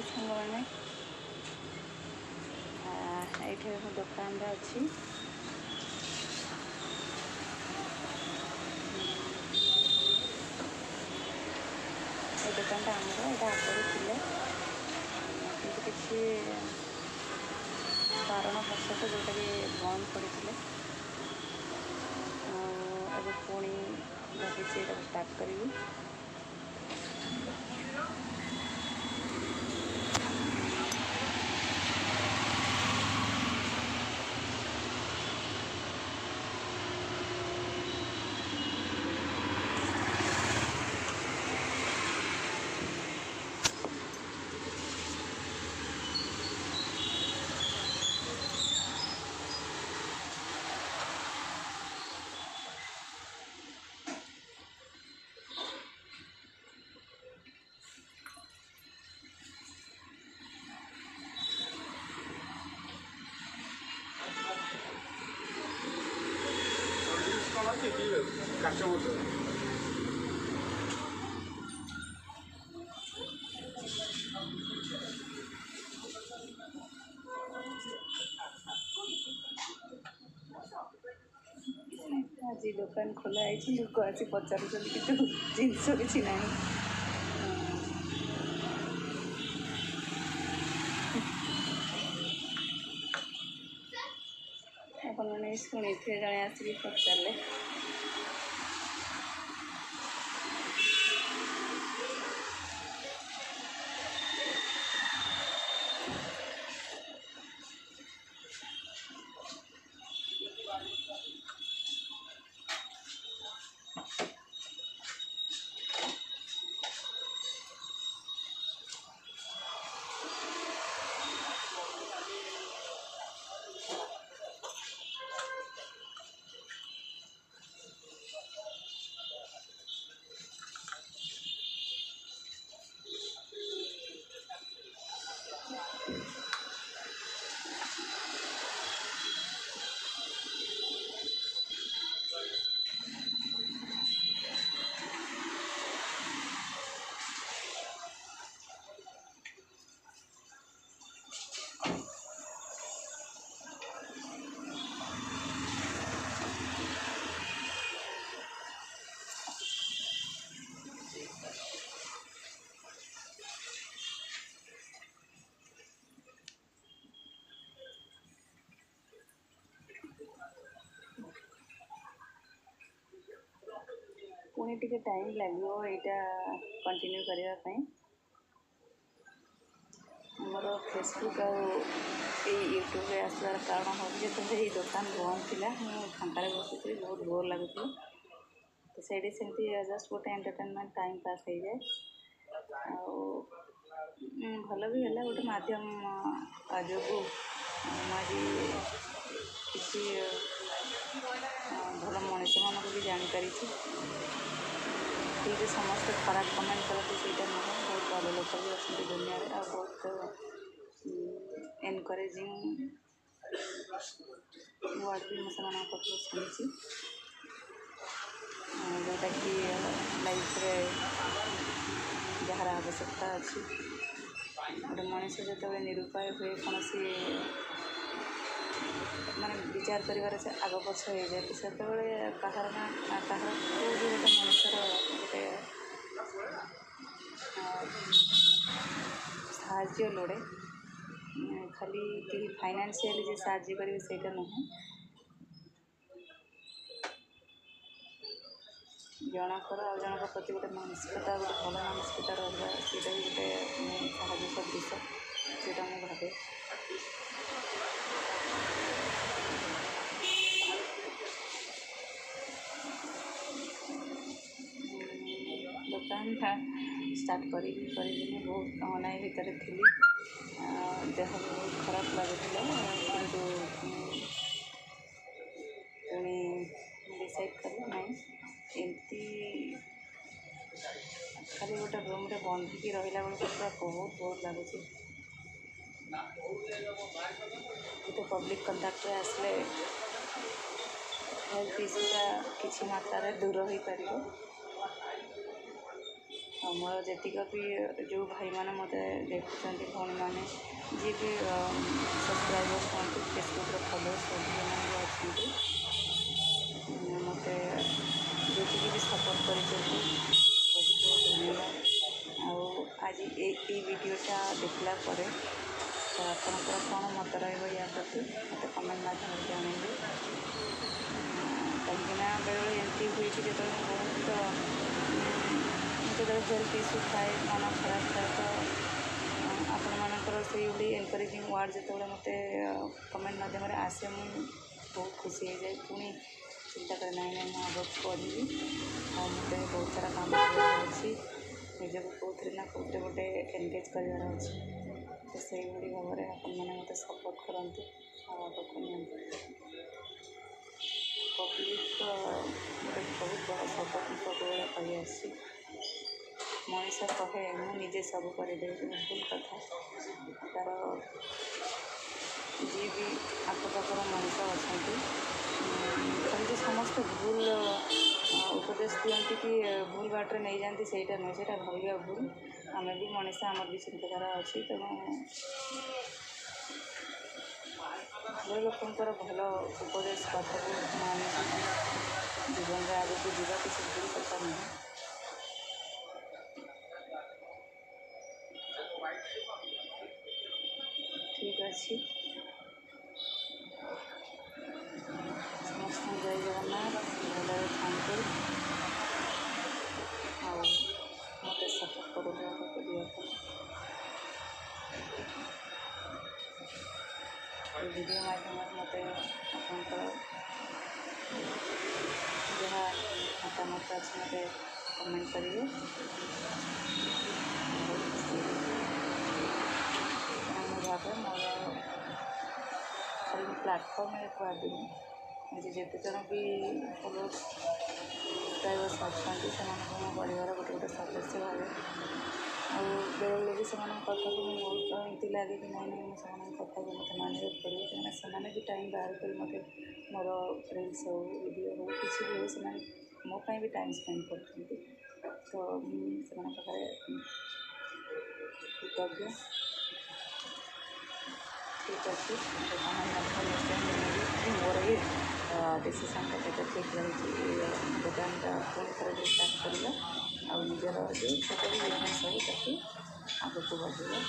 सांग मैंने ये दुकान अच्छी ये दुकान आमर यहाँ आगे थे कि किसी कारण बशत जोटा कि बंद पड़े अब पुणी भाई स्टार्ट करी आज दुकान खोला है लोक आसी पचार कि जिनस कि ना आपने शुणी थे जड़े आसिक पचारे पुणी टिके टाइम लगे यहाँ कंटिन्यू करने मोर फेसबुक यूट्यूब आसार कारण हो जो ये दुकान बंद थी फाँकार बसी बहुत बोर लगुला तो सही सेमती जस्ट गोटे एंटरटेनमेंट टाइम पास हो जाए भल भी है गोटे मध्यम जो किसी भल मनीष मानक भी जापारी ठीक समस्त खराब कमेंट करते सहीटा नुह बहुत भल लोग भी अच्छे दुनिया आ बहुत एनकरेजिंग वर्ड भी मुझे शुणी जोटा कि लाइफ जार आवश्यकता अच्छी गोटे मनीष जो निरुपाय हुए कौन सी माने विचार कर आग पछ हो जाए तो से कहार गोटे मनुष्यर गोटे साहाଯ୍य लोड़े खाली कहीं फाइनेंशियली जे साहाଯ୍य करेंगे सेटा नुह जनकर आ जनक प्रति गोटे मानसिकता गोटे भल मानसिकता रहा सीटा भी गोटे साहय सदृश सीटा मुझे भावे दुकान स्टार्ट करी बहुत अनाई भितर थी देह बहुत खराब लगुला कि पुणी डिसाइड कली ना एमती खाली गोटे रूम रे बंधिकी रहा बेलू पूरा बहुत बोर लगुच तो पब्लिक कंटाक्ट आसले हेल्थ इश्यूटा किसी मात्रा दूर हो पार और मोर जेतिक भी जो भाई मैंने मत देखुं भौणी मैंने जी भी सब्सक्राइबर हूँ फेसबुक फॉलोअर्स सब अच्छे मत जी भी सपोर्ट कर बहुत बहुत धन्यवाद। आज ये वीडियोटा देखला तो आपंकर कौन मत रहा प्रति मत कमेंट माध्यम जनइबे कहीं बेले एमती हुए कि जो बहुत जो हेल्थ इश्यू थाए मन खराब थाए तो आपण मानकर से एनकरेजिंग वर्ड जो मत कमेंट माध्यम आसे मुझे बहुत खुशी हो जाए पुणी चिंता कर ना मुझे आगे पढ़ी और मत बहुत सारा काम अच्छी निजक कौन ना कौन गोटे एनगेज करार अच्छे तो से भाव में आपण मैंने मत सपोर्ट करते आगे पब्लिक गोटे बहुत बड़ा सपोर्ट सब कही आसी मनीष कहे मुझे सब करदे भूल कथा तार जी भी आखपाखर मनीष अच्छा कमी समस्त भूल उपदेश दिखती कि भूल बाटे नहीं जाती सहीटा नुहे से भाविया भूल आम भी मनीष आमर भी चिंताधारा अच्छी तेणु भल लोकर भल उपदेश कथा को मानि जीवन में आगे को जीवा किसी भूल कथा नहीं ठीक अच्छे समस्त जय जगन्नाथ भले थांतु मत सपोर्ट कर वीडियो माध्यम मत आपंकर जहाँ मतामत अच्छे मत कमेंट करेंगे भावे मोर खाली प्लाटफर्म भाविनी मुझे जिते जन भी फॉलोअर्स सब्सक्राइबर्स अच्छा से परिवार गोटे गोटे सदस्य भावे और बेले भी से कथा को बहुत एमती लगे कि नहीं से कथा को मत मानवा पड़े कहीं भी टाइम बाहर कर मत मोर रिल्स हो वीडियो हो किसी भी हो से मोपाई भी टाइम स्पेंड कर तो पाखे कृतज्ञ ठीक अच्छे मोर भी डिसीजन के ठीक रही दुकानटा पुणी थे स्टार्ट करवा और निजर जो छोटे बिजनेस हो आगे को बढ़ेगा।